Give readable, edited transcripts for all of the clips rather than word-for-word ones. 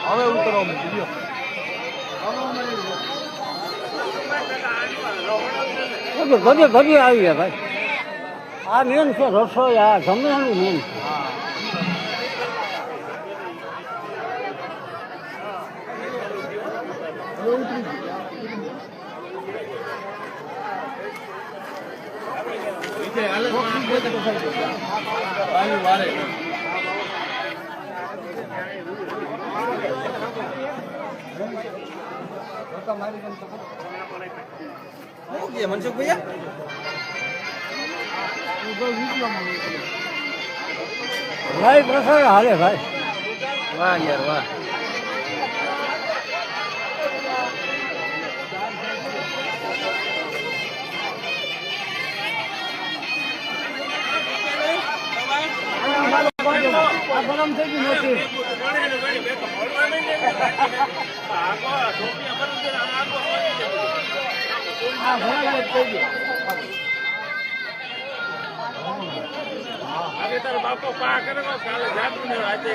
હવે ઉતરો વિડીયો બધે ભરી આવી ગયા ભાઈ. આ મેન છે રસોઈ, આ જમવાનું મેન છે. મનસુખ ભૈયા ભાઈ રસોઈ હાલે ભાઈ. વાહ યાર વાહ. ગરમ થઈ ગયું નથી. બાપો પા કરે જાતું ને આજે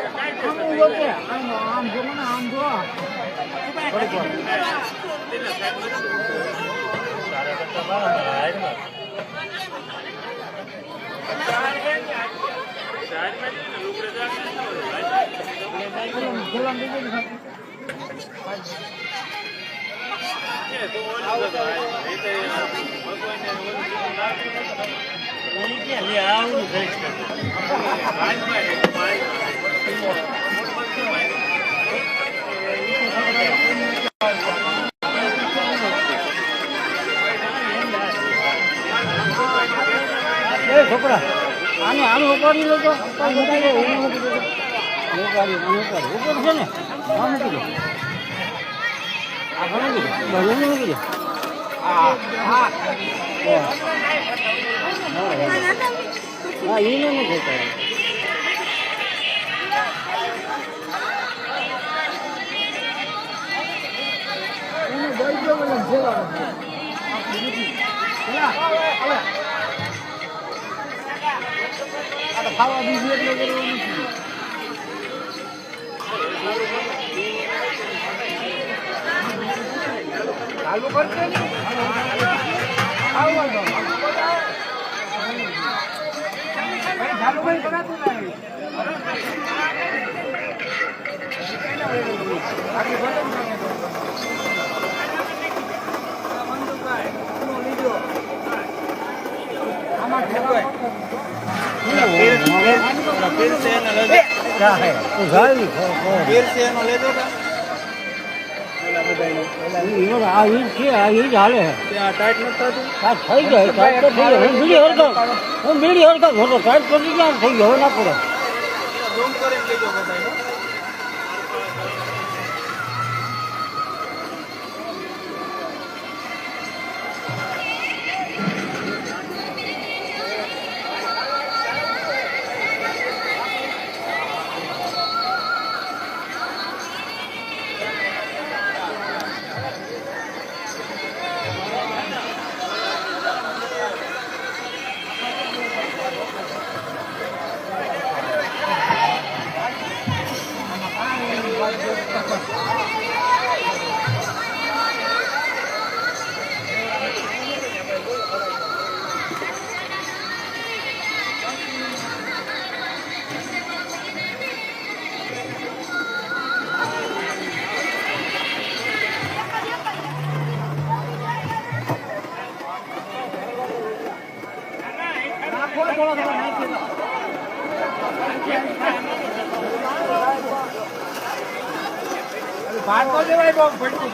આમ જો મને આમ જો છોકરા આને આનું ઉપાડી લેજો. ઉપર છે ને આમ મૂકી દો. આ મૂકી દો. બધું મૂકી દો. હા એને નથી થતા. ખાવા બીજું એટલે કરવું નથી. ચાલુ કરશે ને ચાલુ કઈ કરાતું નહીં. હું બીડી હરકત હતો ટાઈટ કરી ગયા થઈ ગયો. હવે ના પડે. ભાગો દેવાય બહુ ફટકી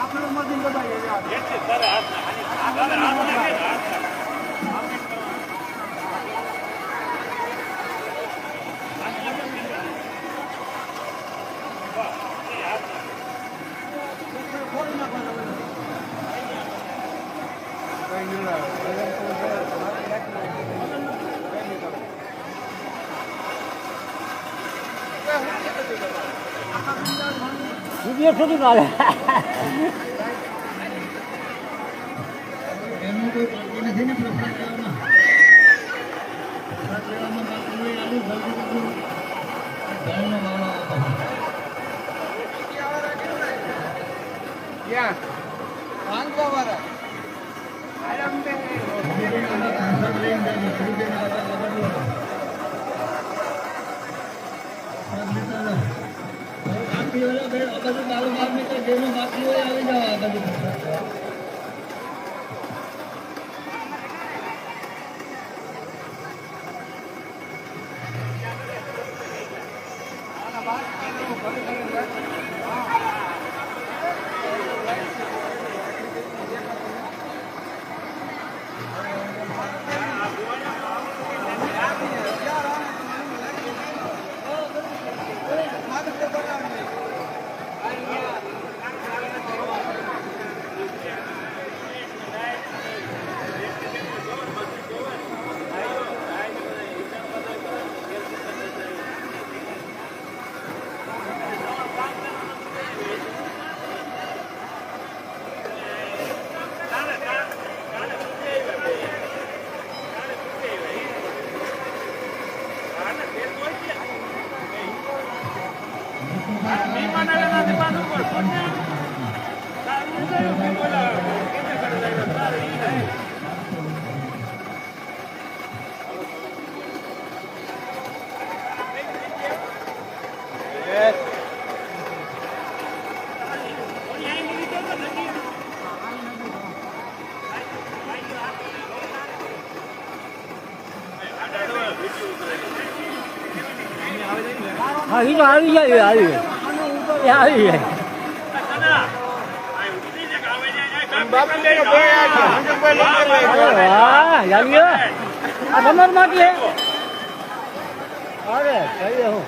આપણે મદદ સુધી ચાલે કોઈ બાકી નથી ને પ્રસાદ લેવામાં પ્રસાદ લેવામાં બાકી હોય આલુ જલ્દી જલ્દી ગાયનો માળો ક્યાં વાંગવા વાળા પ્રસાદ લઈને જાય ખરીદીને પ્રસાદ લેતા બાકી હોય બે આ બાજુ બાળો બાર મીટર જેનો બાકી હોય આવી જાવ આ બાજુ હા એ તો આવી જાય આવી જાય વાહ જાવીએ આ તમાર માટે અરે કહીએ હું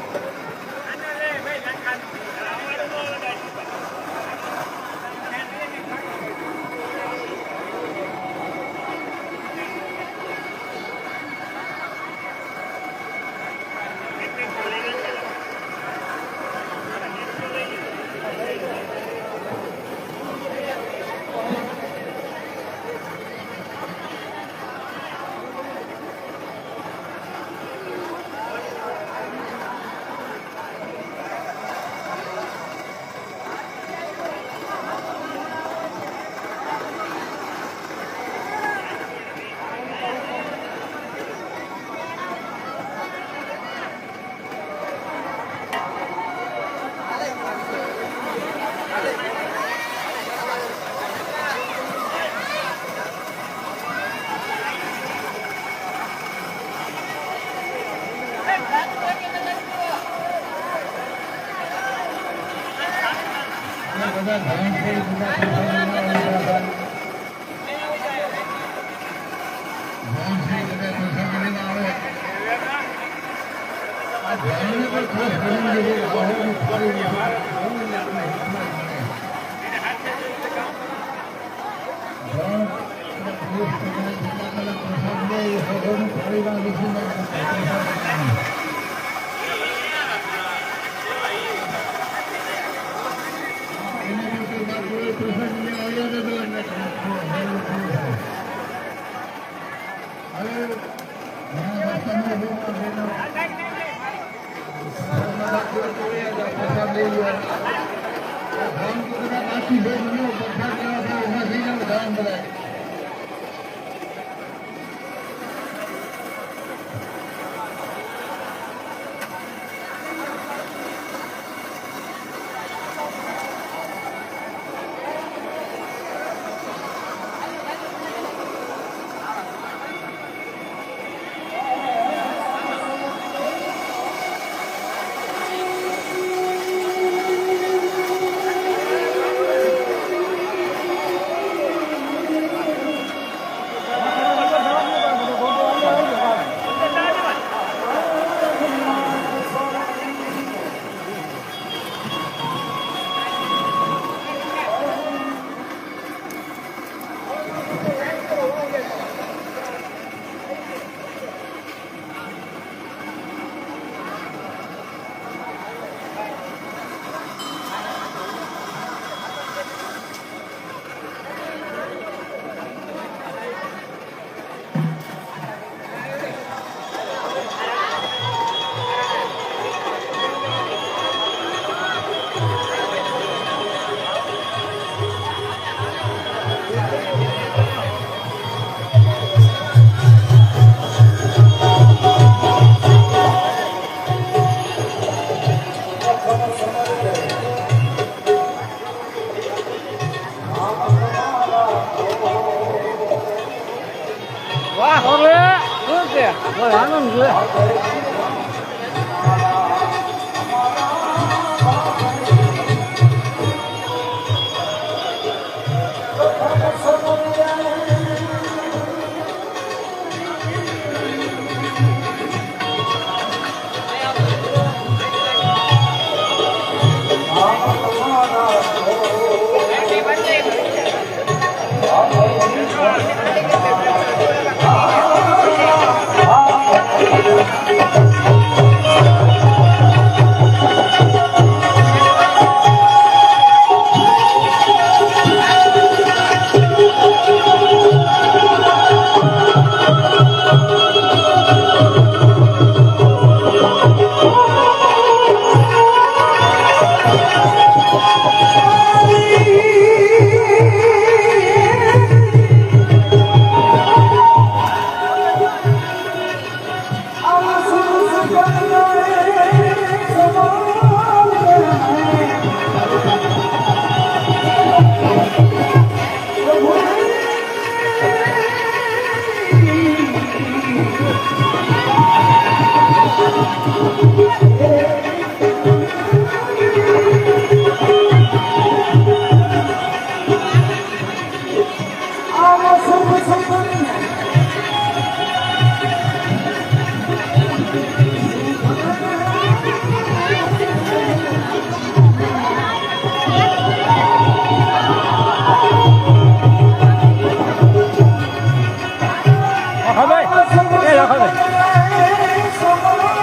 કોઈ આનંદ છે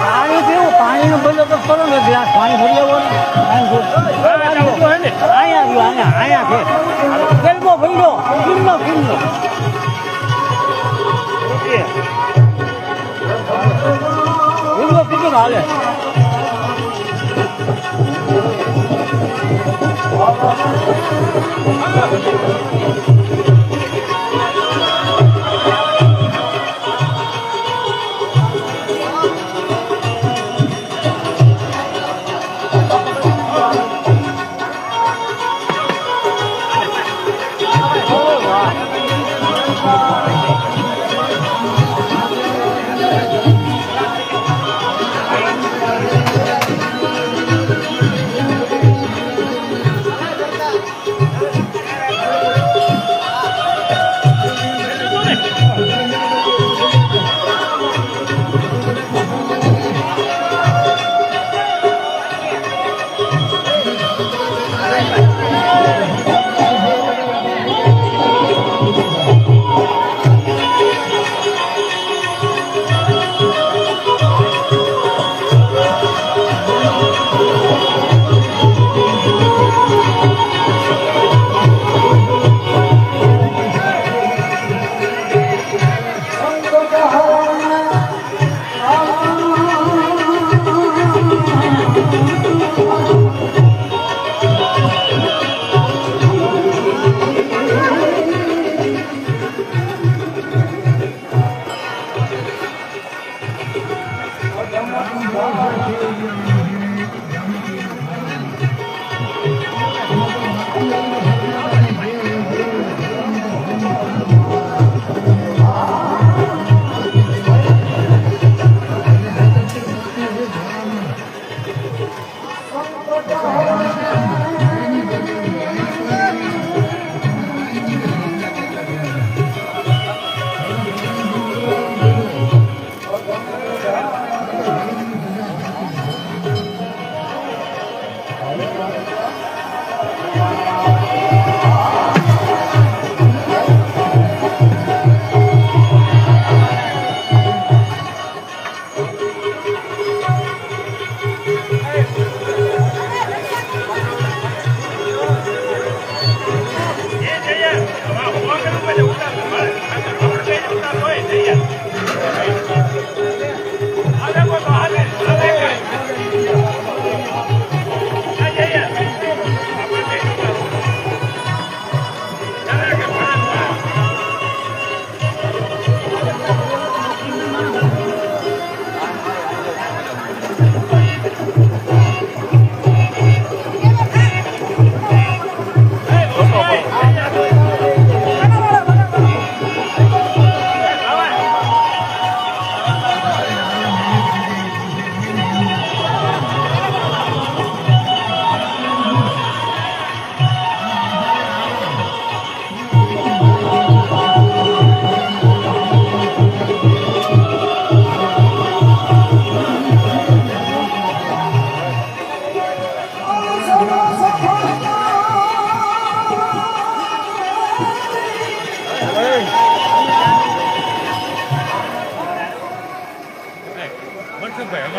પાણી પીવું પાણીનો બંદોબસ્ત કરો ને ગ્લાસ પાણી ભરી લેવો ને અહીંયા છે ગરબો ભર્યો કિલ્લો કેટલું હાલે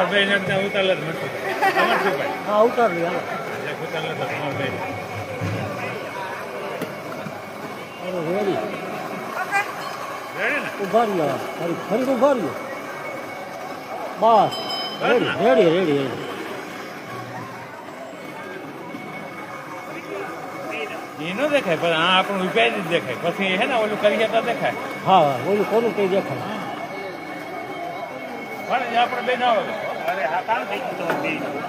તમારે બે જણ ત્યાં ઉતાર જ નથી તમારે શું ભાઈ હા ઉતારી હાલો ઉતાર તો તમારે બે રેડી રેડી ને ઉભા રહ્યો ફરી ઉભા રહ્યો બસ રેડી રેડી રેડી રેડી એ ન દેખાય પણ આ આપણું ઉપાય જ દેખાય પછી હે ને ઓલું કરી તો દેખાય હા ઓલું કોનું તે દેખાય પણ આપણે બે ના આવે અરે હા કામ થઈ ગયું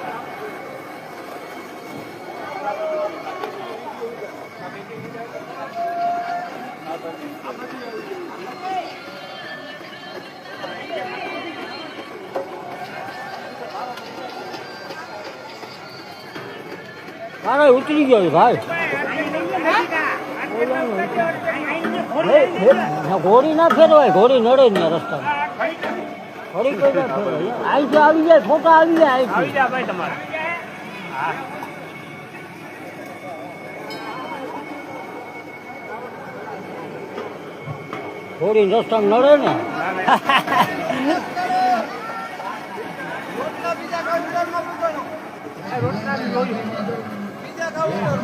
મારે ઉતરી ગયો છે ભાઈ ઘોડી ના ફેરવાય ઘોડી નડે નહીં રસ્તામાં ઘોડી કોઈ ના ફેરવાય અહીંથી આવી જાય ફોટા આવી જાય અહીંથી ભાઈ તમારે ઘોડી રસ્તામાં નડે ને રોટલા બીજા કાઉન્ટરમાં પૂછવાનો રોટલાની જોડી બીજા કાઉન્ટર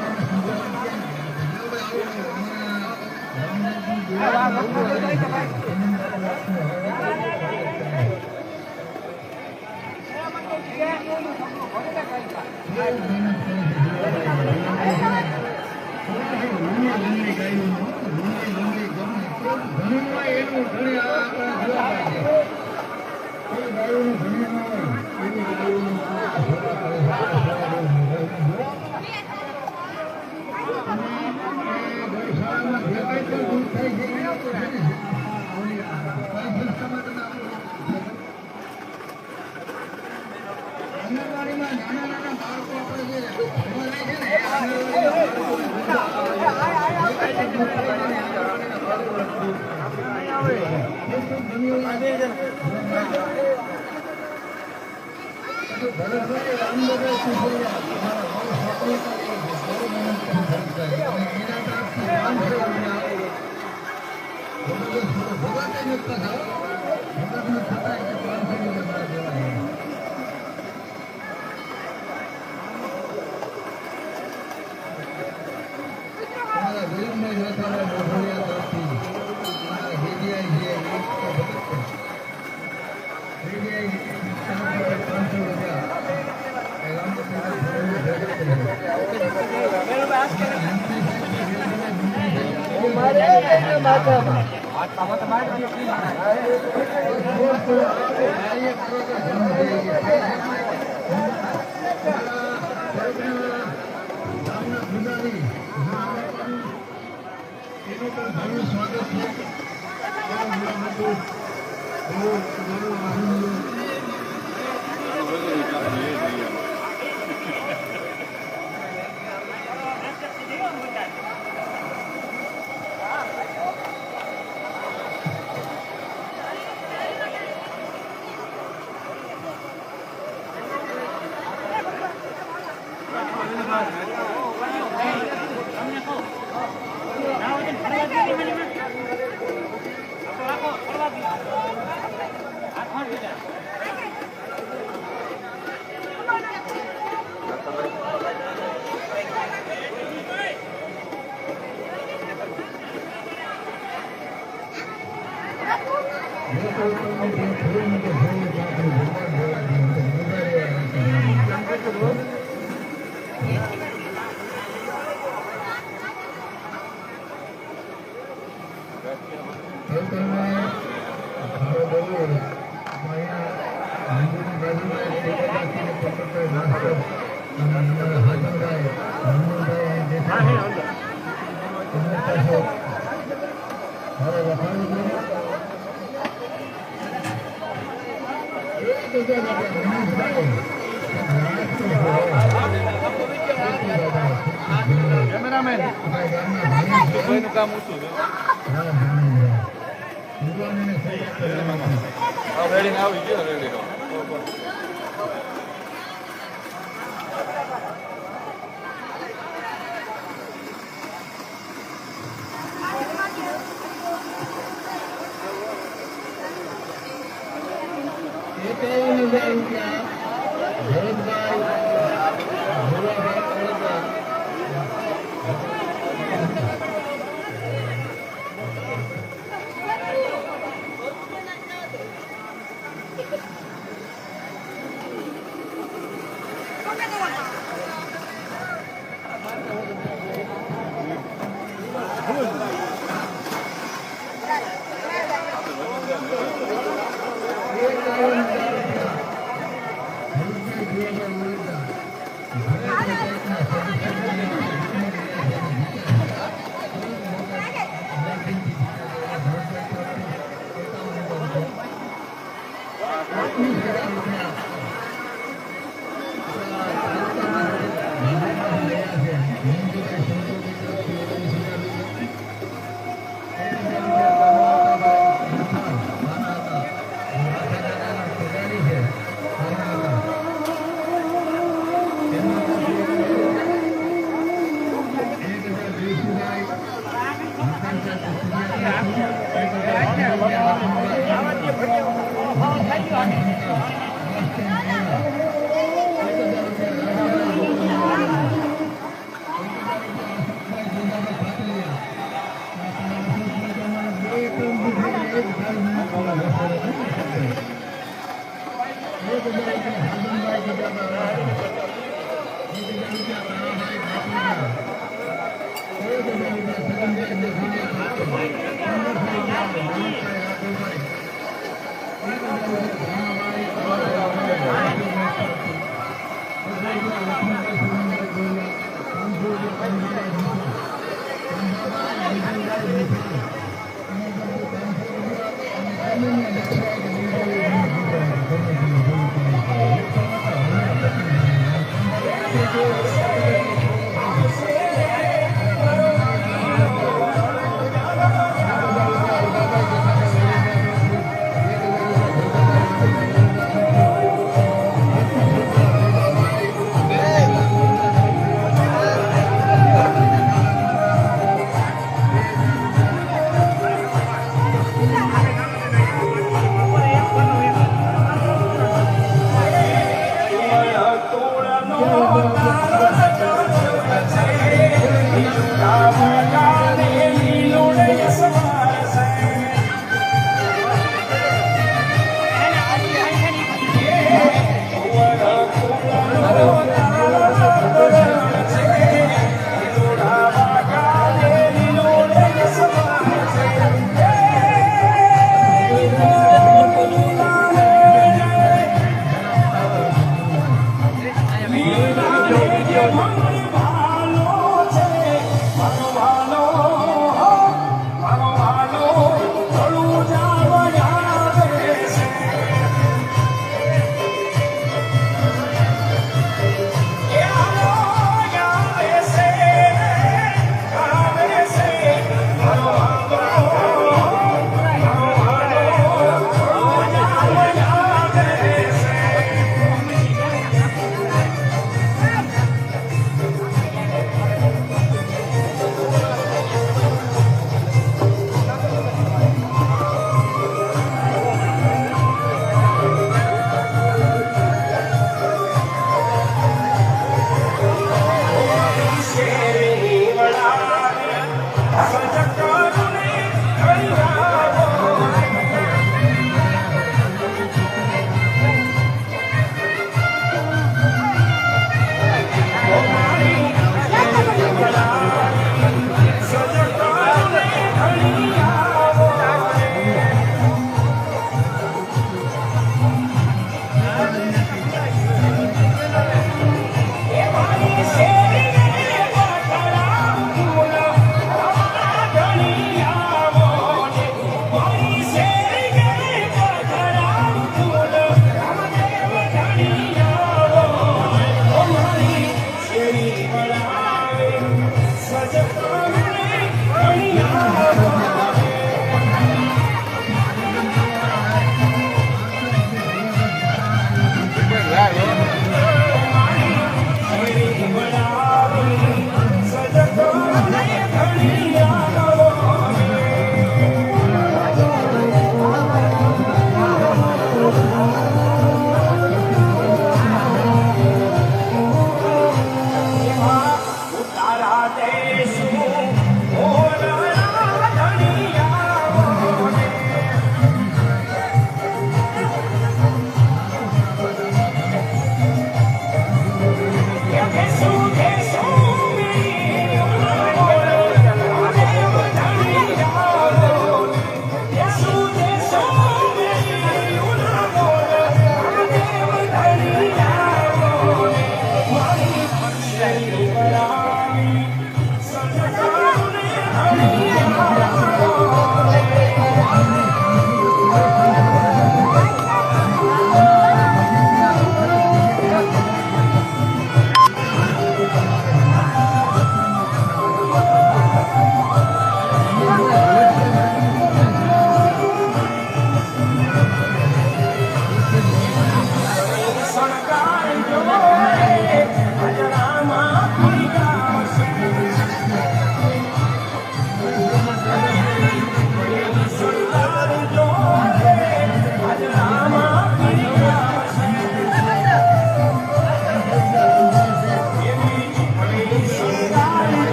કેમેરામેન કોઈનું કામ ઓછું છે રેડી આવી ગયો રેડી ₹51,000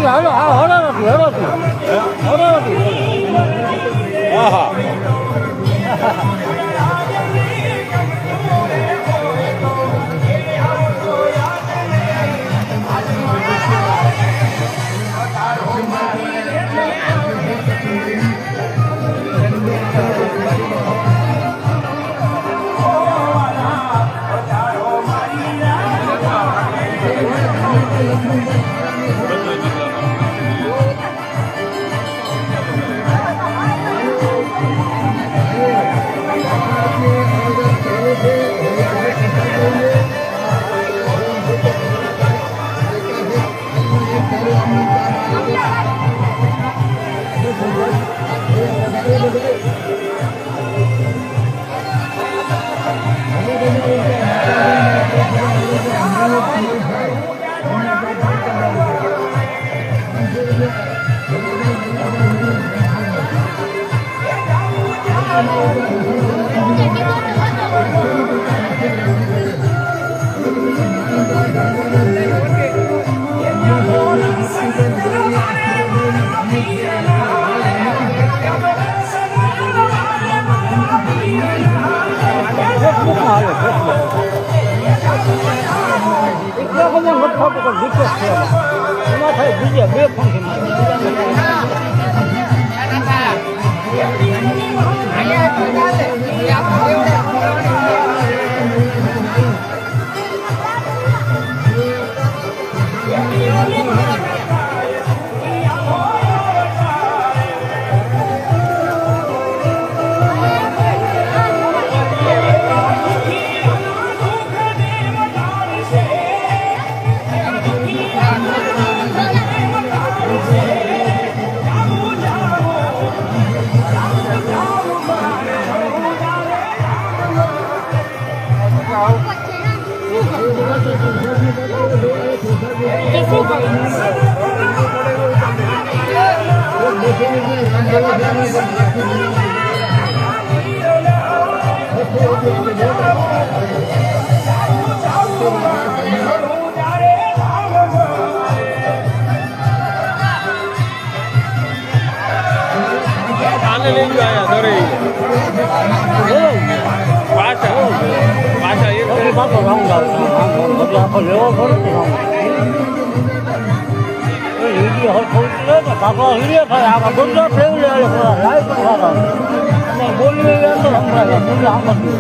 હાલો હા હળો નથી હળો નથી હા હા બીજા બે ફંક્શન આને લઈ ગયો આયા દરે પાછા પાછા એક પછી પાછો રાઉન્ડ આવશે પછી આખો લેવો પડે ને રાઉન્ડ એ હિન્દી હર ખોલતી રહે ને કાકા હિરિયા થાય આમાં બધા ફેવલે લાઈવ પણ સારા અને બોલવી અંદર સંભળાય બોલે સાંભળતી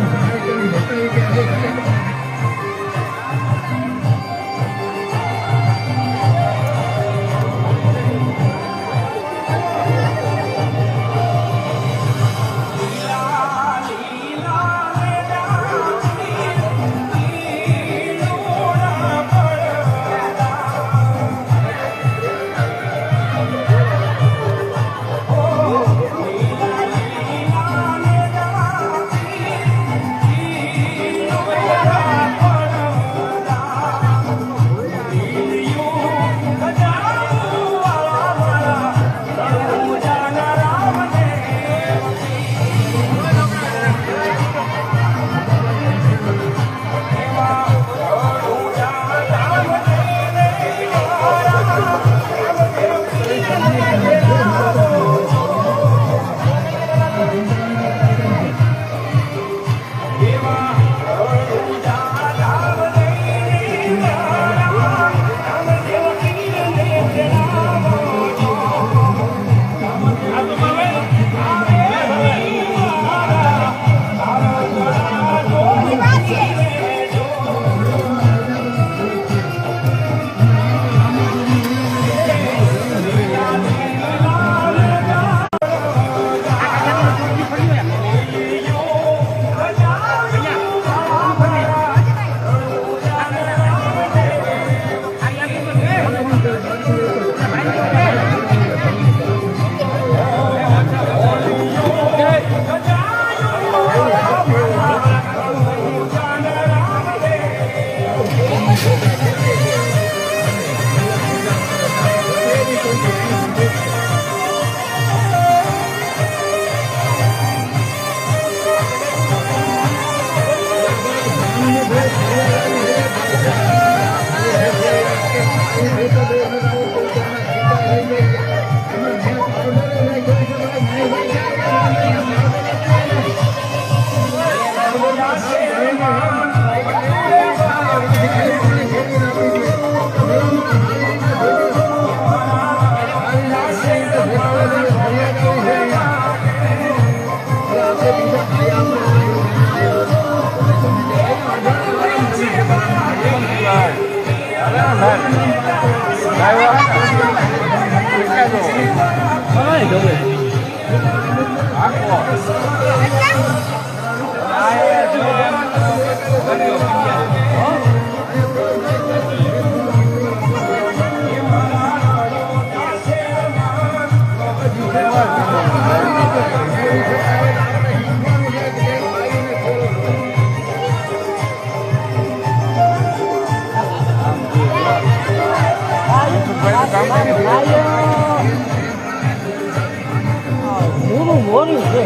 મોરું મોરું છે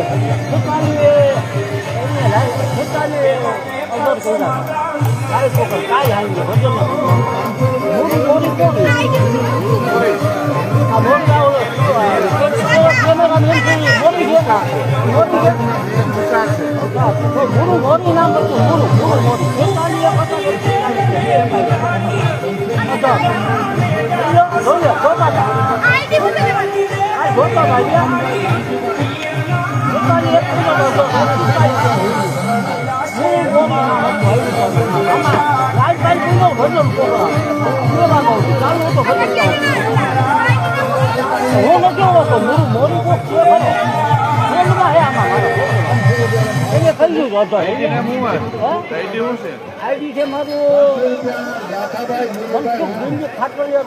આઈડી છે મારું ખાટલિયા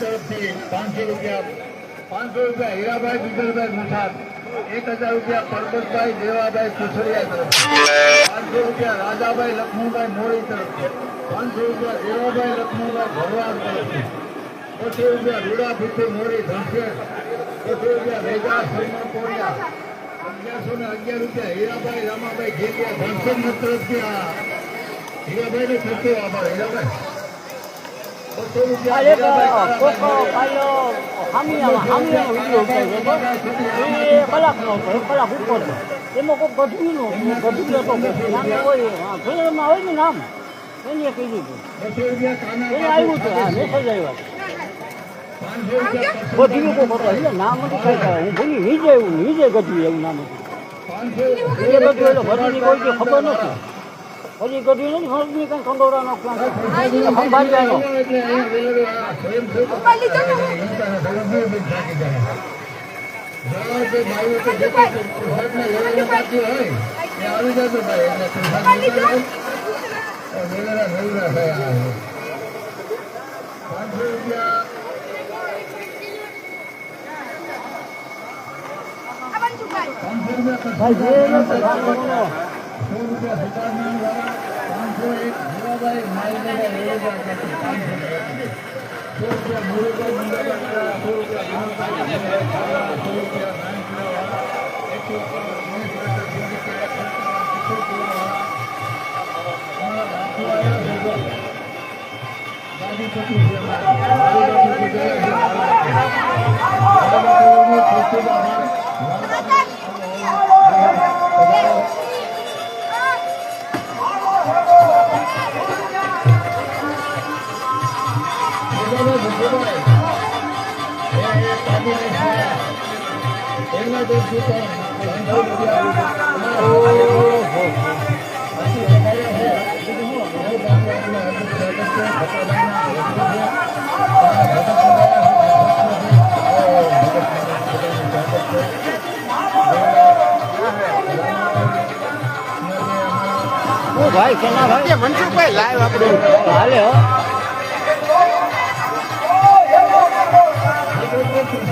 તરફથી 500 રૂપિયા હીરાભાઈ બિજલભાઈ મુઠાર, 1000 રૂપિયા પરબતભાઈ દેવાભાઈ સુસરિયા તરફથી, 500 રૂપિયા રાજાભાઈ લક્ષ્મણભાઈ મોરી તરફથી, ₹500 દેવાભાઈ લક્ષ્મણભાઈ ભરવાડ તરફથી, ₹50 રૂડા પીઠી મોરી ધનસેઠ, ₹50 વેગા શર્મા કોડિયા, ₹1111 હીરાભાઈ રામાભાઈ ઘેટિયા ધનસેઠ તરફથી આ હીરાભાઈને થતો આભાર હીરાભાઈ. આ એક કોક કાલો હામીનો વિડીયો ઉતાર્યો હતો. એ કલાકનો હતો, 1 કલાક ઉપર હતો. એમાં કોઈ ગઢવીનો ગઢવી હતો, નામ હોય જોયેમાં હોય ને નામ એને કીધું હતું, એને આવ્યું હતું. હા, મેસેજ આવ્યા ગઢવી કોઈ હતો એટલે નામ નથી કઈ થાય, હું ભૂલી નીચે ગઢવી એવું નામ હતું. એ ગઢવી એટલે ગઢવીની કોઈ જે ખબર નથી. હજી ગઢવી નથી ફરજની કંઈ ખંડોરાનો ખંભાળિયાનો ભાઈ કેના ભાઈ મનસુખભાઈ લાઈવ આપણું હાલે હો. Thank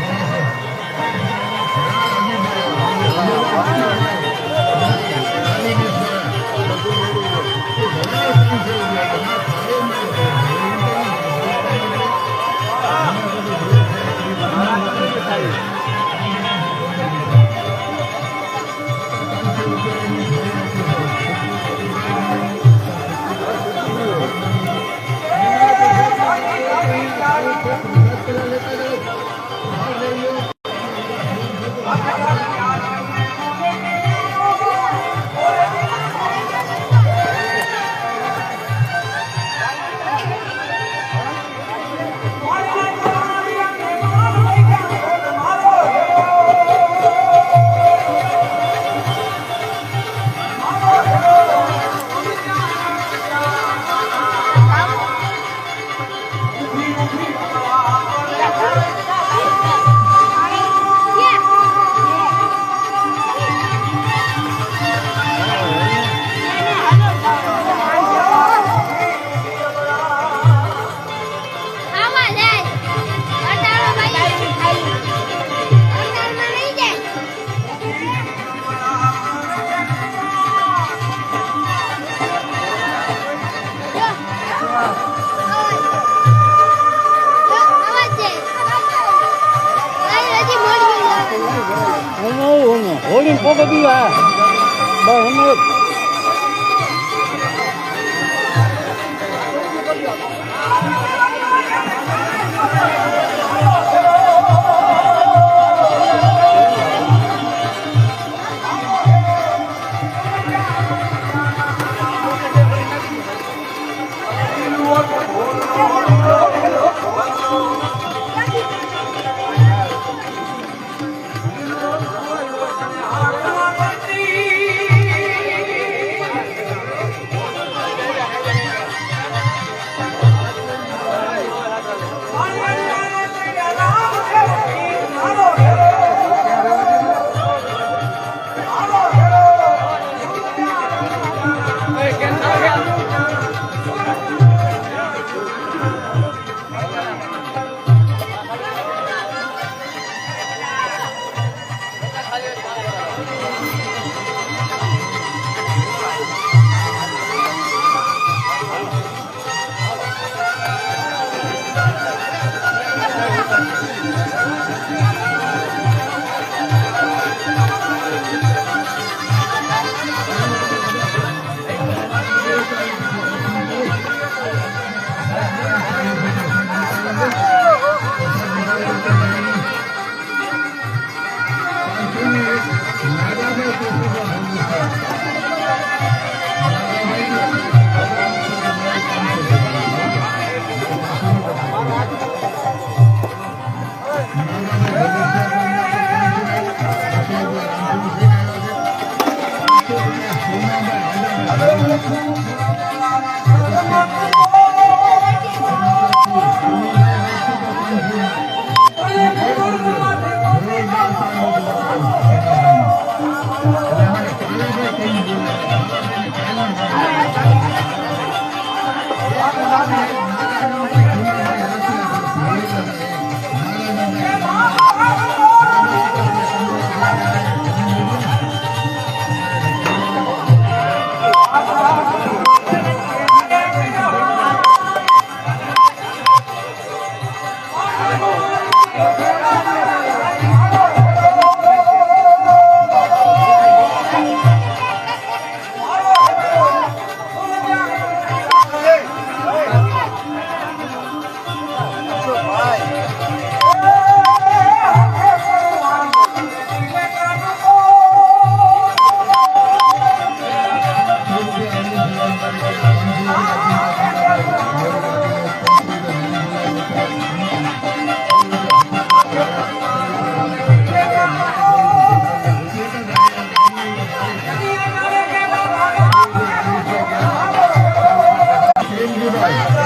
you. હોળી પોગો દીવા બસ અમે Thank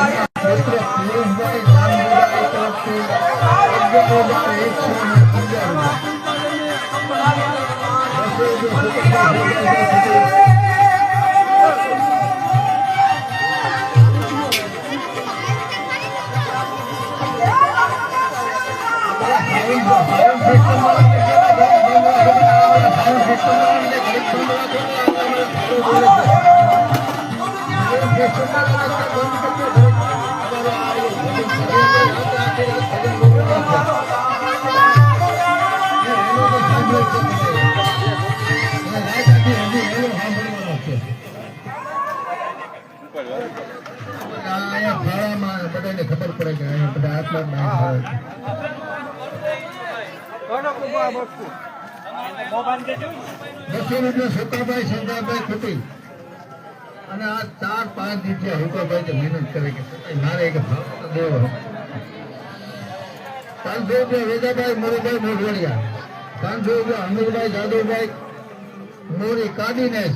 you. સાઉન્ડ સિસ્ટમમાં એટલે ઘડીક બંધ રાખો ને અમારે સારું બોલે છે. સિસ્ટમમાં બંધ કરજો ઘડીક. અમારે આ ભજન સભા આખી રાત ભજન બોલવાનું છે. એનો તો સાંભળે છે અને રાત આખી હજી એનો સાંભળવાનો છે. અહીંયા ફાળામાં બધાને ખબર પડે કે અહીંયા બધા આટલા ના ફાળે છે. ₹200 સુકાભાઈ સંજાભાઈ ખુટી અને આ 4-5 દિવસે રૂપાભાઈ મહેનત કરે કે મારે એક ભાવ તો દેવો. ₹500 વેદાભાઈ મોરીભાઈ મોઢવાડિયા, ₹500 અમીરભાઈ જાદવભાઈ મોરી કાડીનેસ,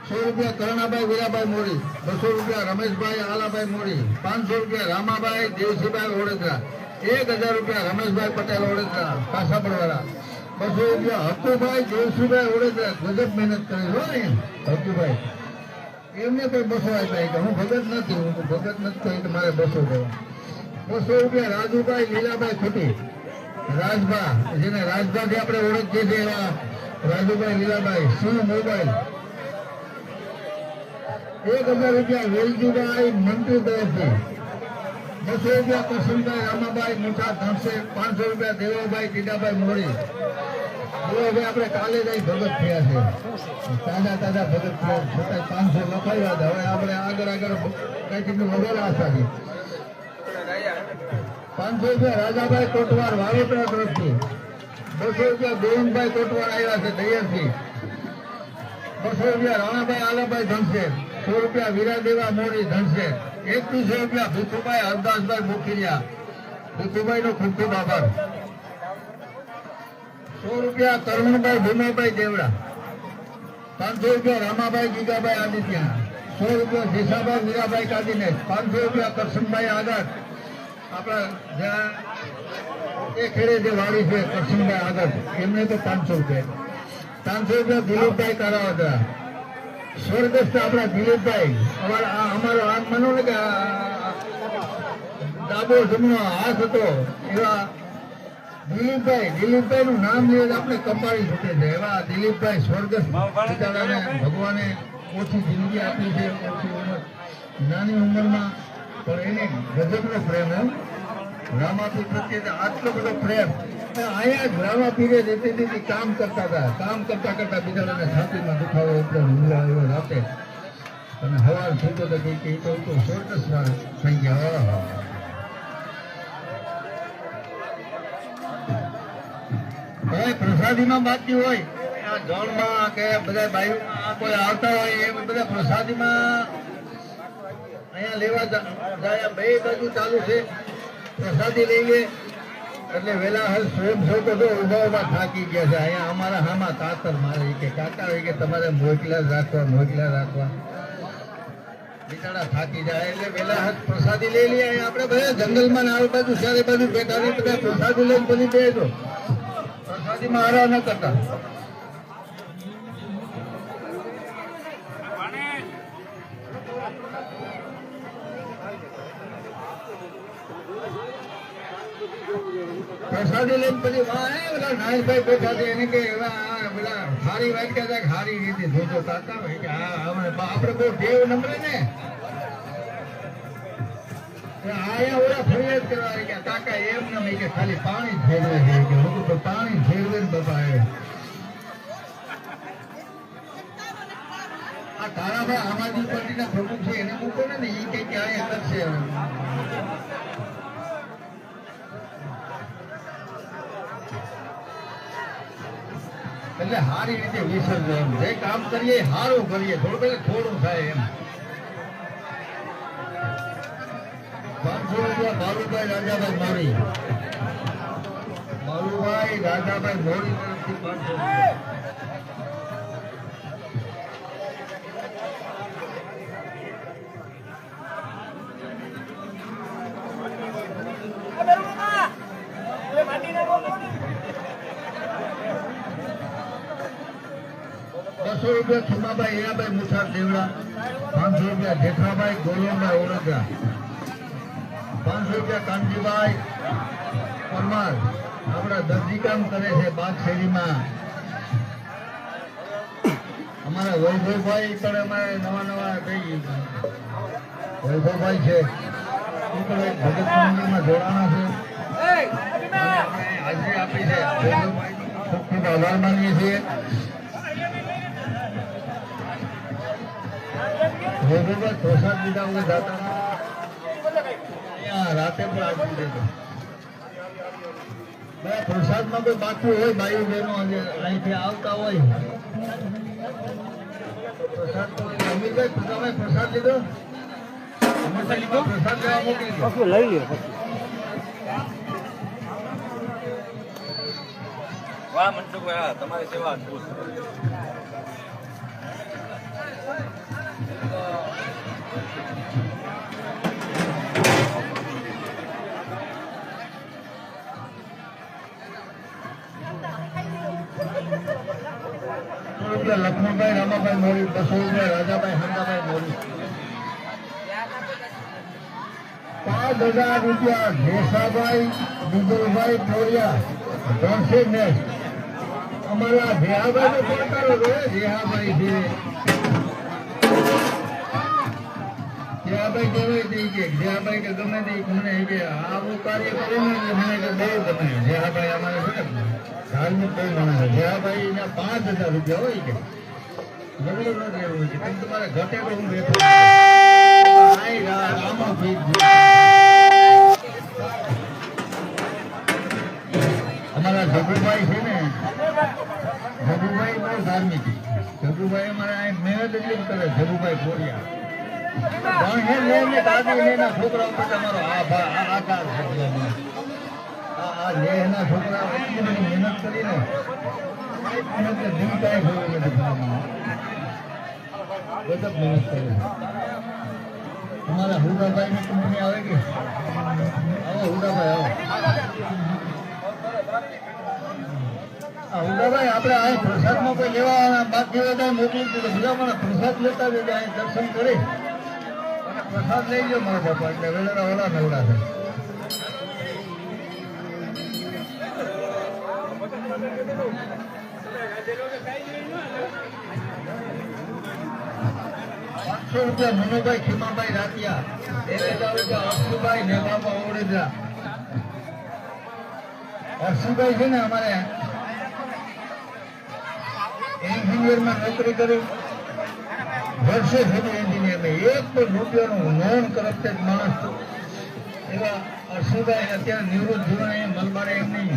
₹100 કરણાભાઈ વીરાભાઈ મોરી, ₹200 રમેશભાઈ આલાભાઈ મોરી, ₹500 રામાભાઈ દેવસીભાઈ ઓડેદરા, ₹1000 રમેશભાઈ પટેલ ઓડેદરા કાસાપડવાળા, ₹200 હક્કુભાઈ દેવસીભાઈ ઓડેદરા. ગજબ મહેનત કરી હો ને હક્કુભાઈ. એમને પણ 200 આપ્યા કે હું ભગત નથી, હું તો ભગત નથી કહી તો મારે 200 દેવા. ₹200 રાજુભાઈ લીલાભાઈ ખુટી, રાજભા જેને રાજભાથી આપણે ઓળખીએ છીએ એવા રાજુભાઈ લીલાભાઈ સિંહ મોબાઈલ. ₹1000 વેલજીભાઈ મંત્રી તરફથી, ₹200 કરશનભાઈ રામાભાઈ મુઠા ધણસે, ₹500 દેવાભાઈ ટીડાભાઈ મોરી. દેવાભાઈ આપણે કાલે જ અહીં ભગત થયા છે, તાજા ભગત થયા છતાં 500 લખાવ્યા હતા. હવે આપણે આગળ કંઈક વગર આશા છે. ₹500 રાજાભાઈ કોટવાર વાવેતરા તરફથી, ₹200 ગોવિંદભાઈ કોટવાર આવ્યા છે દૈયરથી, ₹200 રાણાભાઈ આલાભાઈ ધનસેર, ₹100 વીરાદેવા મોરી ધનસેર, ₹2100 ભીખુભાઈ હરદાસભાઈ મુખીરિયા. ભીખુભાઈ નો ખૂબ ખૂબ આભાર. ₹100 તરુણભાઈ ભીમાભાઈ દેવડા, ₹500 રામાભાઈ ગીગાભાઈ આદિત્યા, ₹100 જેસાભાઈ મીરાભાઈ કાદીનેસ, ₹500 કરશનભાઈ આગાટ આપણા જ્યાં એ ખેડે જે વાડી છે કરશનભાઈ આગાટ એમને તો ₹500, ₹500 દિલીપભાઈ કારાવદરા, સ્વર્ગસ્થ આપણા દિલીપભાઈ. અમારો હાથ માનો ને કે ડાબો જમણો હાથ હતો એવા દિલીપભાઈ નું નામ લે આપણે કંપાળી છૂટે છે એવા દિલીપભાઈ સ્વર્ગસ્થ બિચારાને ભગવાને ઓછી જિંદગી આપી છે, ઓછી ઉંમર, નાની ઉંમરમાં પણ એને ગજબનો પ્રેમ એમ રામાપીર પ્રત્યે આટલો બધો પ્રેમ. અહીંયા જ રામાપીરે રીતે કામ કરતા હતા. કામ કરતા બિચારાને છાતીમાં દુખાવો એટલો હુમલો આવ્યો રાતે અને હવાર થતો તો કે તો સ્વર્ગસ્થ થઈ ગયા. ભાઈ પ્રસાદીમાં બાકી હોય જળમાં કે બધા બાયુમાં કોઈ આવતા હોય એ બધા પ્રસાદીમાં અહીંયા લેવા જાય. બે બાજુ ચાલુ છે, પ્રસાદી લઈએ એટલે વેલા હાલ સ્વયંસેવકો તો ઉભા થાકી ગયા છે. અહીંયા અમારા હામાં કાતર મારે કે કાકા હોય કે તમારે મોકલા જ રાખવા બિચારા થાકી જાય એટલે વેલા હાથ પ્રસાદી લઈ લઈએ. આપણે બધા જંગલમાં આ બાજુ ચારે બાજુ બેઠા ને બધા પ્રસાદી લઈને બધી બેસો. પ્રસાદીમાં આરા ન કરતા. પ્રસાદી લઈને પછી પેલા નાયકભાઈ બેઠા છે એને કે પેલા હારી વાત કે હારી રીતે જોજો કાકા હોય કે આપણે બહુ ટેવ નંબરે ને આયા ઓલા ફરિયાદ કરવા કે કાકા એમ ન કે ખાલી પાણી ફેરવે છે કે હું તો પાણી ફેરવે ને બાપા આ તારાભાઈ આમ આદમી પાર્ટીના પ્રમુખ છે એને મૂકો ને એ કઈ કે અહીંયા કરશે. એટલે સારી રીતે વિસર્જન જે કામ કરીએ સારું કરીએ, થોડું થાય એમ. ₹500 બાલુભાઈ રાજાભાઈ મોરી, બાલુભાઈ રાજાભાઈ મોરી તરફથી ₹500. ₹200 ખીમાભાઈ હીરાભાઈ મુઠાર દેવડા, ₹500 જેઠાભાઈ ગોલમભાઈ ઓળગરા, ₹500 કાનજીભાઈ પરમાર આપણા દરજી કામ કરે છે બાગ શેરીમાં અમારા વૈભવભાઈ પણ અમારે નવા થઈ ગયું વૈભવભાઈ છે એ પણ એક ભગત મંદિરમાં જોડાણા છે હાજરી આપી છે વૈભવભાઈ ખૂબ ખૂબ આભાર માનીએ છીએ વૈભવભાઈ પ્રસાદ લીધા વગર જાતા અહીંયા રાતે પણ આપી દેતો પ્રસાદમાં કોઈ બાકી હોય ભાઈઓ બહેનો અહીંથી આવતા હોય પ્રસાદ તો અમીરભાઈ તમે પ્રસાદ લીધો પ્રસાદ લેવા મોકલી દો પછી લઈ લ્યો પછી વાહ મનસુખભાઈ હા તમારી સેવા અદભુત લક્ષ્મણભાઈ રામાભાઈ મોરી 200 રૂપિયા રાજાભાઈ હંદાભાઈ મોરી 5000 રૂપિયા ઘેસાભાઈ બીજલભાઈ ટોળિયા 300 મેચ અમારા જેહાભાઈ નો પડકારો છે જેહાભાઈ છે જેહાભાઈ કહેવાય તે કે જેહાભાઈ કે ગમે તે મને કે આવું કાર્ય કરે ને મને કે બહુ ગમે જેહાભાઈ અમારે છે ને ધાર્મિક કોઈ માણસ જેહાભાઈ ના 5000 રૂપિયા હોય કે જબરો ન દેવું છે પણ તમારે ઘટે તો હું બેઠો આમાં અમારા જગુભાઈ છે ને જગુભાઈ બહુ ધાર્મિક જગુભાઈ અમારે અહીં મહેનત એટલી કરે જગુભાઈ કોરિયા પણ હે લઈને દાદી એના છોકરાઓ પર તમારો આકાર છે આ લેહના છોકરાઓ એટલી બધી મહેનત કરીને દિલ કાંઈ ખોયું નથી ગજબ મહેનત કરે તમારા હુડાભાઈ ની કંપની આવે કે આવો હુડાભાઈ આવો હુડાભાઈ આપણે આ પ્રસાદમાં કોઈ લેવા બાકી હોય મોકલી દીધો બીજા પણ પ્રસાદ લેતા જજો અહીં દર્શન કરી અને પ્રસાદ લઈ ગયો મારા બાપા એટલે વેલેરા ઓલા નવડા છે ₹500 મનુભાઈ ખીમાભાઈ રાતિયા 1000 રૂપિયા અક્ષુભાઈ નેમાબા ઓડેદરા અક્ષુભાઈ છે ને અમારે એન્જિનિયરમાં નોકરી કરી વર્ષે સુધી એન્જિનિયરમાં એક પણ રૂપિયાનું નોન કરપ્ટેડ માણસ એવા અક્ષુભાઈ અત્યારે નિવૃત્ત જીવન અહીંયા મલબારા એમની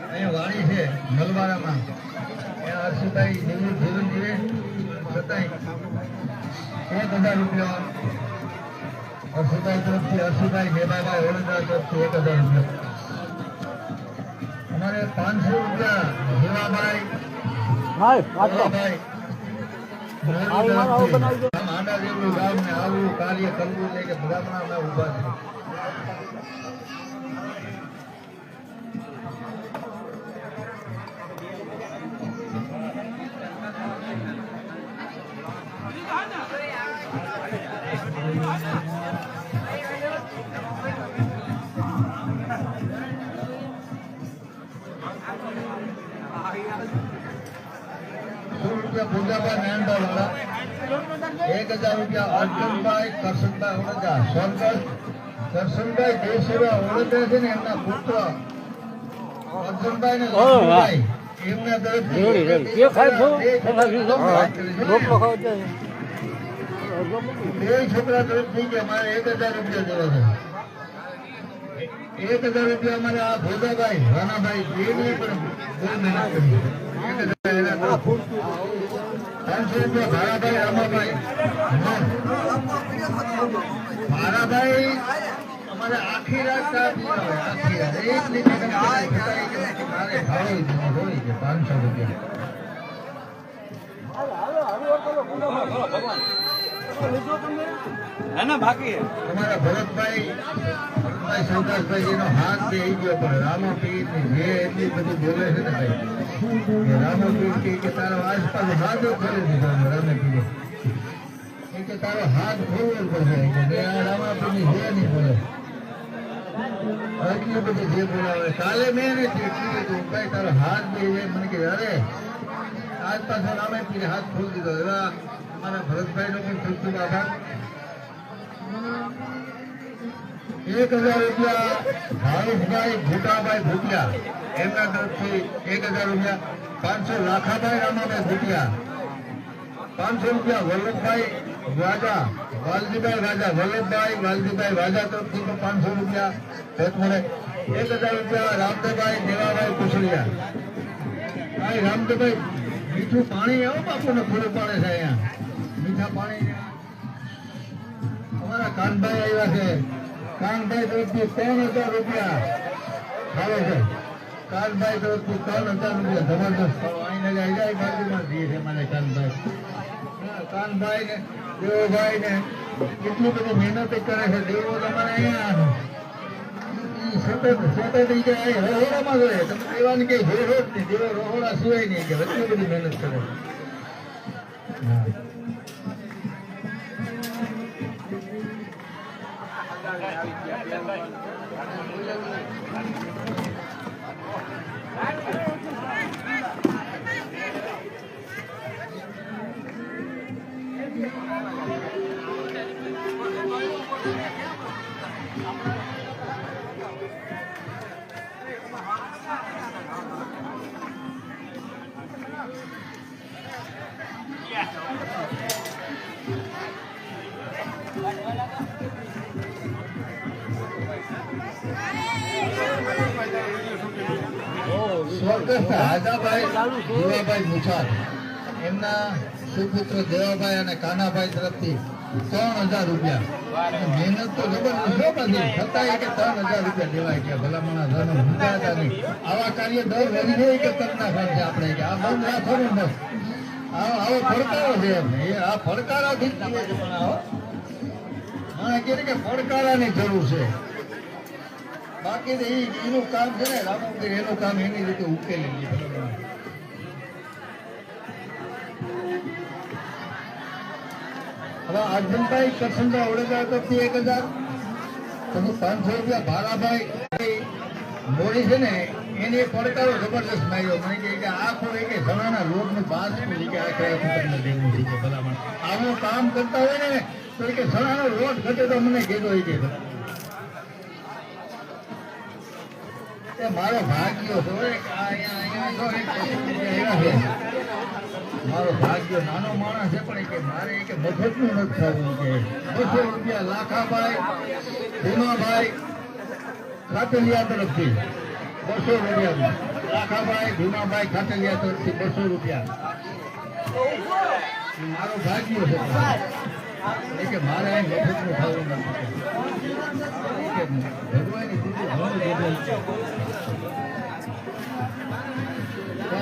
અહીંયા વાડી છે મલબારામાં ત્યાં અક્ષુભાઈ નિવૃત્ત જીવન જીવે છતાંય 1000 રૂપિયા અક્ષુભાઈ તરફથી અક્ષુભાઈ નેમાભાઈ ઓડેદરા તરફથી 1000 રૂપિયા અમારે 500 રૂપિયા જીવાભાઈ ભાઈ પાછો આના જેવું ગામ ને આવું કાર્ય કરવું એટલે કે બધા અમે ઉભા છે ભૂજાભાઈ નાનભાઈ વાળા 1000 રૂપિયા અર્જુનભાઈ કરશનભાઈ ઓડેદરા સ્વર્ગસ્થ કરશનભાઈ દેશેવા ઓડેદરા છે ને એમના પુત્ર અર્જુનભાઈ ને લક્ષ્મણભાઈ એમના તરફથી બે છોકરા તરફથી કે મારે 1000 રૂપિયા દેવા છે 1000 રૂપિયા અમારે આ ભોજાભાઈ રાણાભાઈ બેને પણ બહુ મહેનત કરી 500 રૂપિયા ભારાભાઈ રામાભાઈ ભારાભાઈ અમારે આખી રાત ચા પીવા આખી રાત એક લીટર મારે ભાડું હોય છે 500 રૂપિયા ના બાકી તમારા ભરતભાઈ સંતોષભાઈનો હાથ બે ગયો પણ રામપીર જે એટલી બધું બોલે છે ને ભાઈ રામપીર કે તારો આસપાસ હાથ ખોલે છે રામપીર કે તારો હાથ ખોલવો પડશે કે રામાપીર જે નહીં બોલે એટલી બધી જે બોલાવે કાલે મેં નથી એટલું ભાઈ તારો હાથ બે મને કે અરે આજ આજ પાછો નામે પીને હાથ ખોલી દીધો. એવા અમારા ભરતભાઈનો પણ ખૂબ ખૂબ આભાર. 1000 રૂપિયા ભાવેશભાઈ ભૂટાભાઈ ભૂટિયા એમના તરફથી 1000 રૂપિયા. 500 લાખાભાઈ રામાભાઈ ભૂટિયા. 500 રૂપિયા વલ્લભભાઈ વાજા વાલજીભાઈ વાજા વાલજીભાઈ વાજા તરફથી પણ 500 રૂપિયા ભેટ મળે. 1000 રૂપિયા રામદેવભાઈ દેવાભાઈ કુશલિયા. ભાઈ રામદેવભાઈ મીઠું પાણી આવો બાપુને પૂરું પાડે છે અહીંયા મીઠા પાણી. અમારા કાનભાઈ આવ્યા છે. કાનભાઈ તરફથી 3000 રૂપિયા આવે છે. કાનભાઈ તરફથી 3000 રૂપિયા જબરદસ્ત આવીને જાય બાજુમાં દે છે મને કાનભાઈ. કાનભાઈ ને દેવભાઈ ને કેટલી બધી મહેનત કરે છે. દેવો તમારે અહીંયા સતત કે રોહોડામાં જોઈએ તમે દેવાની કઈ ભેળ જ નહીં. દેવો રોહોડા સિવાય નહીં કે એટલી બધી મહેનત કરે. સ્વર્ગસ્થ હાજાભાઈ દેવાભાઈ મુછાર એમના સુપુત્ર દેવાભાઈ અને કાનાભાઈ તરફથી 3000 રૂપિયા. મહેનત તો જબરદસ્ત બધી છતાંય કે 3000 રૂપિયા દેવાય કે ભલામણા ધન મૂકાતા નહીં. આવા કાર્ય દર વધી કે કરના છે આપણે કે આ બંધ રાખવાનું બસ. આવો પડકારો છે એમ એ આ પડકારાથી જ જીવે છે. પણ આવો મને કહે કે પડકારાની જરૂર છે. બાકી તો એનું કામ છે ને રામોદય એનું કામ એની રીતે ઉકેલી લે. હવે અર્જુનભાઈ કરશનભાઈ ઓળેદાર તરફથી 1000. પછી 500 રૂપિયા ભારાભાઈ મોડી છે ને એને પડકારો જબરદસ્ત માર્યો. મને કહે કે આખો કે સણાના રોડનું બાદ તમને દેવું છે કે ભલામણ આવું કામ કરતા હોય ને તો કે સણાનો રોડ ઘટે તો મને કહેતો હોય કે મારો ભાગ્યો મારો ભાગ્યો નાનો માણસ છે પણ કે મારે કે મફતનું નથી થવું કે 200 રૂપિયા લાખાભાઈ ભીમાભાઈ ખાતલિયા તરફથી 200 રૂપિયા. લાખાભાઈ ભીમાભાઈ ખાતલિયા તરફથી 200 રૂપિયા. મારો ભાગ્યો છે કે મારે મફતનું થવું નથી. ભગવાનની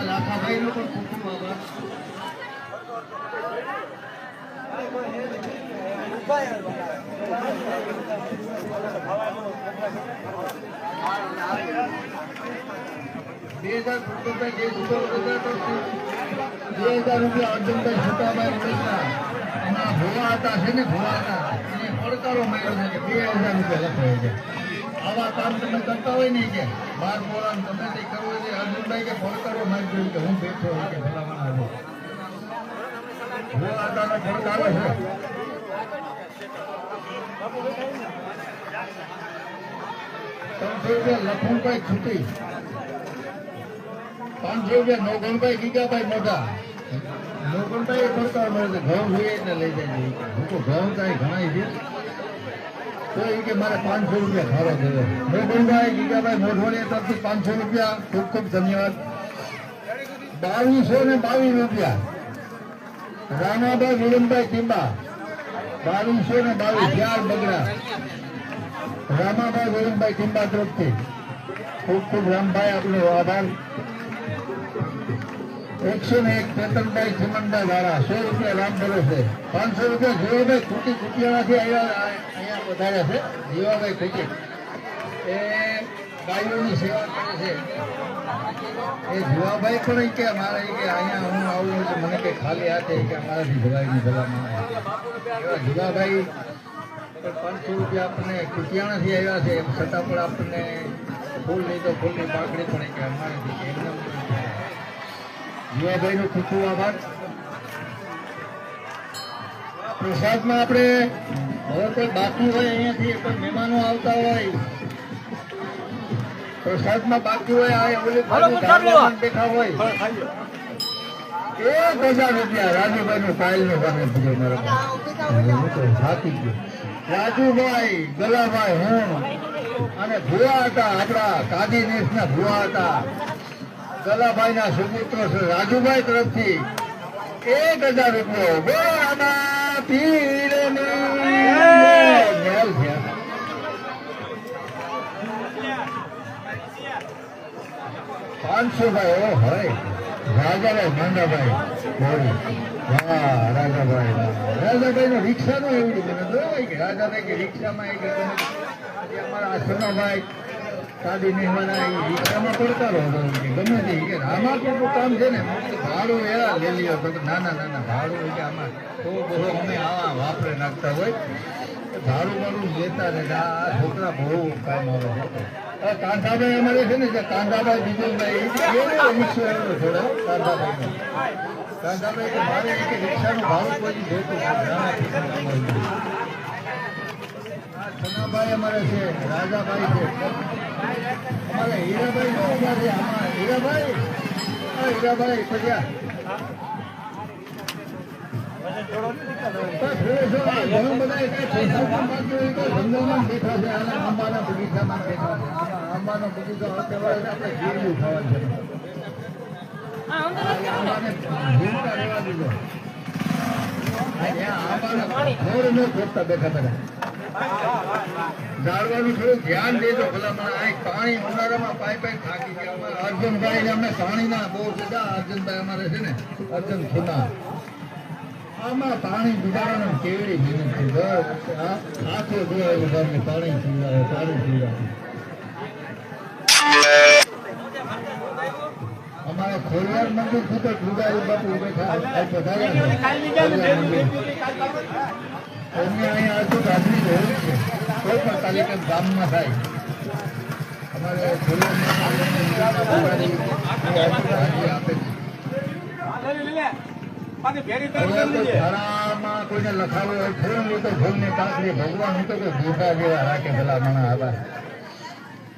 લાખાભાઈ નો પણ ખૂબ ખૂબ આભાર. ₹2000 રૂપિયા અર્જુનભાઈ છોટાભાઈ વડોદરા એના ભોવા હતા છે ને ભોવા હતા એને પડકારો મળ્યો છે કે 2000 રૂપિયા લખાય છે. આવા કામ તમે કરતા હોય ને કે 12 બોલાન તમે તે કરવું છે અર્જુનભાઈ કે પડકારો મારી જોયું કે હું બેઠો હોય કે ભલામણ આવ્યો ભોવા હતાનો પડકારો છે. 300 રૂપિયા લખનભાઈ છૂટી. 500 રૂપિયા નોગણભાઈ ગીગાભાઈ મોઢા. નોગણભાઈ પડકાર મળે છે ઘઉં જોઈએ એટલે લઈ જાય. હું તો ઘઉં કાંઈ ઘણા છે તો એ કે મારે 500 રૂપિયા ખાવા દેવો. નોગણભાઈ ગીગાભાઈ મોઢવાડિયા તરફથી 500 રૂપિયા ખૂબ ખૂબ ધન્યવાદ. 2222 રૂપિયા રામાભાઈ વિરમભાઈ ટીંબા. 2222 ચાર બગડા રામાભાઈ વિરમભાઈ ટીંબા તરફથી ખૂબ ખૂબ રામભાઈ આપનો આભાર. 101 ચેતનભાઈ ચિમનભાઈ વાળા 100 રૂપિયા રામ ભરોસે. 500 રૂપિયા જીવાભાઈ ખૂટી કુટિયાણાથી અહીંયા વધાર્યા છે. જીવાભાઈ ખૂટી એ ગાયોની સેવા કરે છે. એ જીવાભાઈ પણ કે મારે કે અહીંયા હું આવું એટલે મને કંઈ ખાલી હાથે કે અમારાથી જવાયની ભલામણ એવા જીવાભાઈ 500 રૂપિયા આપણને કુટિયાણાથી આવ્યા છે. એમ છતાં પણ આપણને ફૂલ નહીં તો ફૂલની પાકડી પણ કે અમારાથી એકદમ જીવાભાઈનો ખૂબ ખૂબ આભાર. પ્રસાદમાં આપણે હવે કોઈ બાકી હોય અહીંયાથી કોઈ મહેમાનો આવતા હોય પ્રસાદમાં બાકી હોય આ ઓલી બાજુ ધાબામાં બેઠા હોય 1000 રૂપિયા રાજુભાઈ નું ફાઇલ નું કામે પૂજો મારા થાકી ગયો. રાજુભાઈ ગલાભાઈ હું અને ભુવા હતા આપણા કાદી દેશના ભુવા હતા ગલાભાઈ ના સુપુત્રો છે રાજુભાઈ તરફથી 1000 રૂપિયા ગોળામાં પીરની મેલ છે. 500 ભાઈ ઓ હોય રાજાભાઈ માંડાભાઈ મોરી વાહ રાજાભાઈ રાજાભાઈ નો રિક્ષા નો એવડું મને જોવાય કે રાજાભાઈ કે રિક્ષામાં એક અમારા આશ્રમાભાઈ સાદી મહેમાન રિક્ષામાં પડતા રહો કે ગમે તે કે આમાં કેટલું કામ છે ને ભાડું એવા લઈ લ્યો તો નાના નાના ભાડું કે આમાં તો બહુ અમે આવા વાપરે નાખતા હોય ભાડું લેતા ને આ છોકરા બહુ કામ આવે છે. કાંતાભાઈ અમારે છે ને જે કાંતાભાઈ બીજુભાઈ થોડા કાંતાભાઈ કે મારે કે રિક્ષાનું ભાડું કોઈ જોતું સનાભાઈ અમારે છે રાજાભાઈ છે અમારે હીરાભાઈ નો અમારે આમાં હીરાભાઈ પગ્યા ઘણું બધા જંગલમાં બેઠા છે અને આંબાના બગીચામાં બેઠા છે. આંબાનો બગીચો કહેવાય આપણે જીરવું ખાવાનું છે. આંબાને જીરતા રહેવા દીધો. આંબાના ન ખોટતા બેઠા બધા ઝાડવાનું થોડું ધ્યાન દેજો ભલા મને આ પાણી ઉનાળામાં પાઈ થાકી ગયા. અર્જુનભાઈ અમને પાણીના બહુ બધા અર્જુનભાઈ અમારે છે ને અર્જુન ખુના આમાં પાણી પીવાનું કેવડી મહેનત છે. આખો જોયું તમને પાણી પીવડાવે. અમારે ખોડિયાર મંદિર થી તો જુદારી બાપુ બેઠા અહીંયા આજુબાજુ હોય છે કોઈ પણ તાલુકા ગામમાં થાય અમારે આપે છે. કોઈને લખાવું હોય ફૂલ ની તો ફૂલ ની પાંખડી ભગવાન ની તો કોઈ ભૂખા જેવા રાખે ભલા મને આવા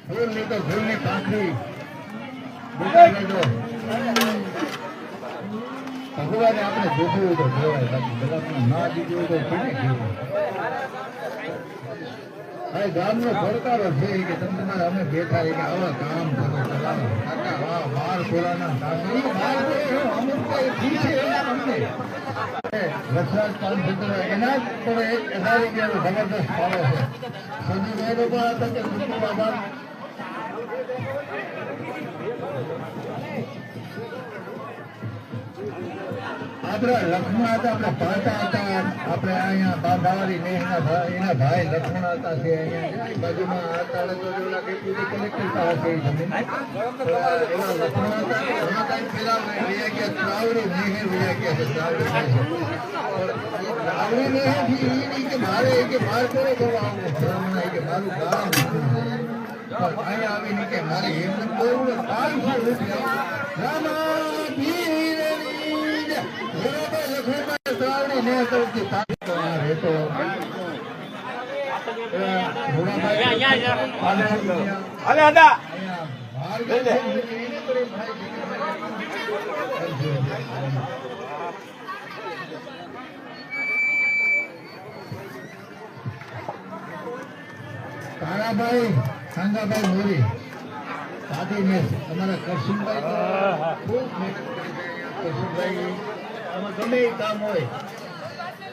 ફૂલ ની તો ફૂલ ની પાંખડી ભગવાને આપણે જોતું હોય તો જોવાય બાકી ભલા ના દીધું હોય તો કેને કહેવું. હવે ગામનો પડકારો છે કે તમે તમારે અમે બેઠા કે આવા કામ કરો ચલાવો બાર ખોલાના કામ અમુક વસરાજ પાનસેન્દ્ર એના જ પણ એક 1000 રૂપિયાનો જબરદસ્ત ફાળો છે. સંજુભાઈ નો પણ હતા કે ખૂબ આભાર. આપણા લક્ષ્મણ હતા આપણે પાટા હતા આપણે અહીંયા બાંધાવાળી ને એના ભાઈ લક્ષ્મણ હતા છે અહીંયા બાજુમાં કલેક્ટર હશે એ જમીન એવા લક્ષ્મણ હતા ઘણા ટાઈમ પેલા વયા ગયા ત્રાવડી નેહે વયા ગયા છે ત્રાવડી નેહે થી કે મારે કે માર કરે કરવા આવું બ્રાહ્મણ કે મારું ગામ અહીંયા આવીને કે મારે એમ બોલવું 500 રૂપિયા કાળાભાઈ સાંગાભાઈ મોરી સાદી મેં અમારા કરશનભાઈ ખૂબ મહેનત કરી છે. કરશનભાઈ આમાં ગમે એ કામ હોય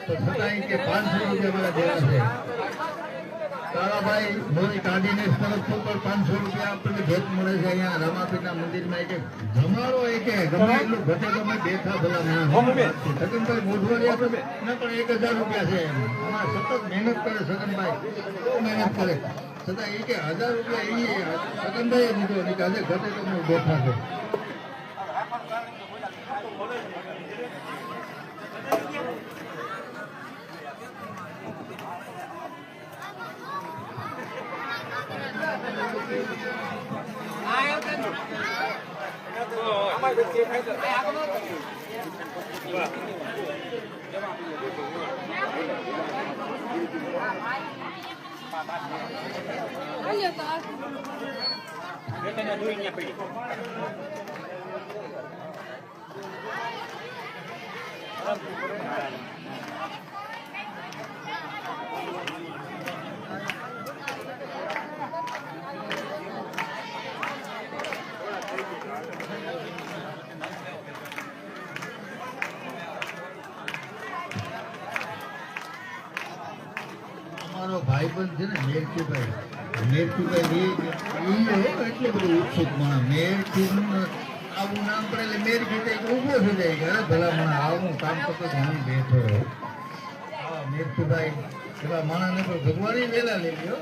તો છતાં કે 500 રૂપિયા મારા દેવા છે. કાળાભાઈ મોરી કાઢીને તરફથી પણ 500 રૂપિયા આપણને ભેટ મળે છે. અહીંયા રામાપીરના મંદિરમાં કે જમાડો એ કે ગમે એટલું ઘટે તો અમે બેઠા ભલા સગનભાઈ મોઢવાડી આપણે ના પણ 1000 રૂપિયા છે. આમાં સતત મહેનત કરે સગનભાઈ બહુ મહેનત કરે છતાં એ કે 1000 રૂપિયા એ સગનભાઈ દીધો નહીં કે આજે ઘટે તો અમે બેઠા છે. અમારો ભાઈબંધ છે ને મેરચુભાઈ એટલે બધું ઉત્સુક માણસ મેરચી આવું નામ પડે એટલે મેરચી તો ઊભો થઈ જાય કે અરે ભલા મને આવું કામ કરતો હું બેઠો હા મેરચુભાઈ એવા માણસને તો ભગવાન વેલા લઈ ગયો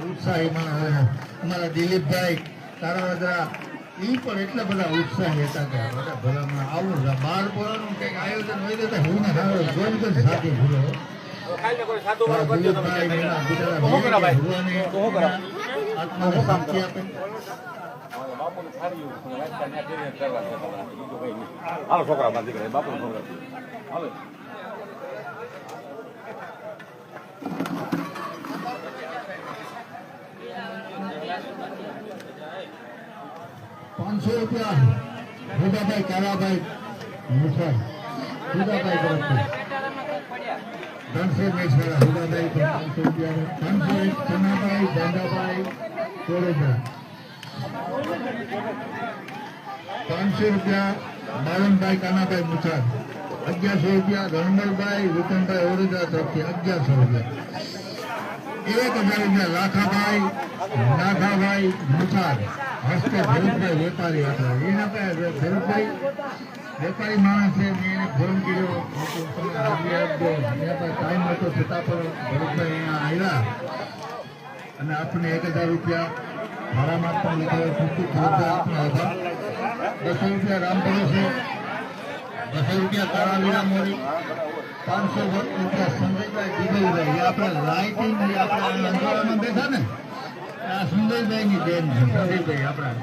ઉત્સાહી માણસ હોય અમારા દિલીપભાઈ તારાવદરા એ પણ એટલા બધા ઉત્સાહી હતા કે બધા ભલા મને આવું બાર બોલાનું કંઈક આયોજન હોય તો હું ને સારો જોઈ તો સાથી ભૂલો છોકરા બાંધી કરે બાપુ છોકરા હાલો 500 રૂપિયા ભૂદાભાઈ કાલાભાઈ મુસાર ભૂદાભાઈ તરફથી ધનસેર મેછાડા ભૂદાભાઈ 500 રૂપિયા ધનસેર ચનાભાઈ દાદાભાઈ કોલેજા 500 રૂપિયા બાવનભાઈ કાનાભાઈ મુસાર 1100 રૂપિયા રણમલભાઈ વિક્રમભાઈ ઓરજા તરફથી 1100 રૂપિયા 1000 રૂપિયા લાખાભાઈ મુસાર હસ્તે ભરતભાઈ વેપારી હતા એના પાસે ભરતભાઈ વેપારી માણસ છે મેં એને ફોન કર્યો એના પાસે ટાઈમ હતો છતાં પણ ભરતભાઈ અહીંયા આવ્યા અને આપણને 1000 રૂપિયા ભાડામાં પણ લીધા ખૂબ આપણા હતા 200 રૂપિયા રામ ભરોસે 200 રૂપિયા તારાવીરા મોરી 500 રૂપિયા સંજયભાઈ દિગલભાઈ એ આપણે લાઇટિંગ આપણે અંધારામાં બેઠા ને આ સુંદરભાઈની બેન છે સંજયભાઈ આપણા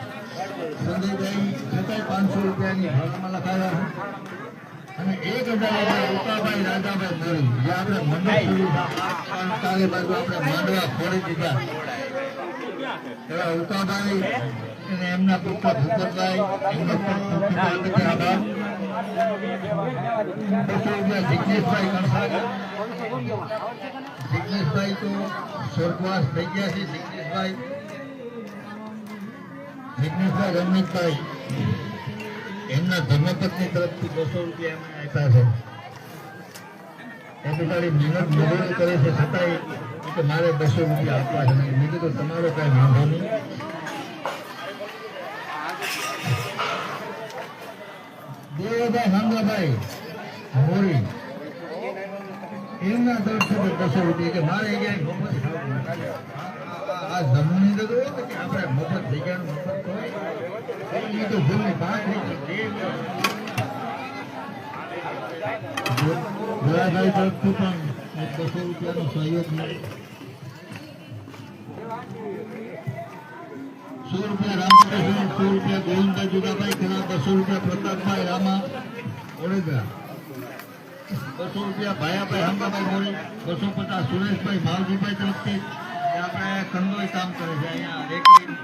સંજયભાઈ છતાંય 500 રૂપિયાની ભાડામાં લખાયા અને 1000 ઉકાભાઈ રાજાભાઈ મળી જે આપણે મંડળ કાલે બાજુ આપણે માંડવા ફોડી દીધા એવા ઉકાભાઈ અને એમના પુત્ર ભૂપતભાઈ એમનો પણ આભાર 200 રૂપિયા જિજ્ઞેશભાઈ કણસાગર જિજ્ઞેશભાઈ તો સ્વર્ગવાસ થઈ ગયા છે જિજ્ઞેશભાઈ રમણીકભાઈ એમના ધર્મપત્ની તરફથી 200 રૂપિયા એમને આપ્યા છે એ બિચારી મહેનત મજૂરી કરે છે છતાંય કે મારે 200 રૂપિયા આપવા છે મેં કીધું તમારો કાંઈ વાંધો નહીં દેવભાઈ નાંદાભાઈ મોરી એમના તરફથી 200 રૂપિયા કે મારે ક્યાંય આ જમણી તો કે આપણે મફત થઈ ગયા મફત હોય એ તો ભૂલની 5 ગુલાભાઈ તરફથી પણ 200 રૂપિયાનો સહયોગ મળે 100 રૂપિયા રામકૃષ્ણ 100 રૂપિયા ગોવિંદભાઈ જુગાભાઈ કલા 200 રૂપિયા પ્રતાપભાઈ રામા ઓળેદરા 200 રૂપિયા ભાયાભાઈ હંબાભાઈ મોરી 250 સુરેશભાઈ માવજીભાઈ તરફથી આપણે કંદોઈ કામ કરે છે અહીંયા રેકડી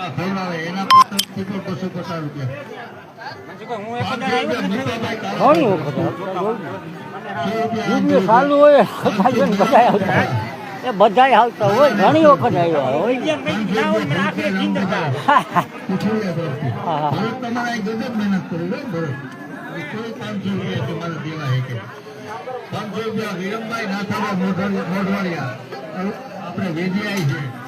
ખવડાવે એના તરફથી પણ 250 રૂપિયા ચાલુ હોય એ બધા આવતા હોય ઘણી વખત આવ્યા હોય તમારા ગજબ મહેનત કરી લો ભરત કોઈ 500 રૂપિયા તમારે દેવા હે કે 500 રૂપિયા વિરમભાઈ નાથાભાઈ મોઢવાડિયા આપણે વેજી આવી છે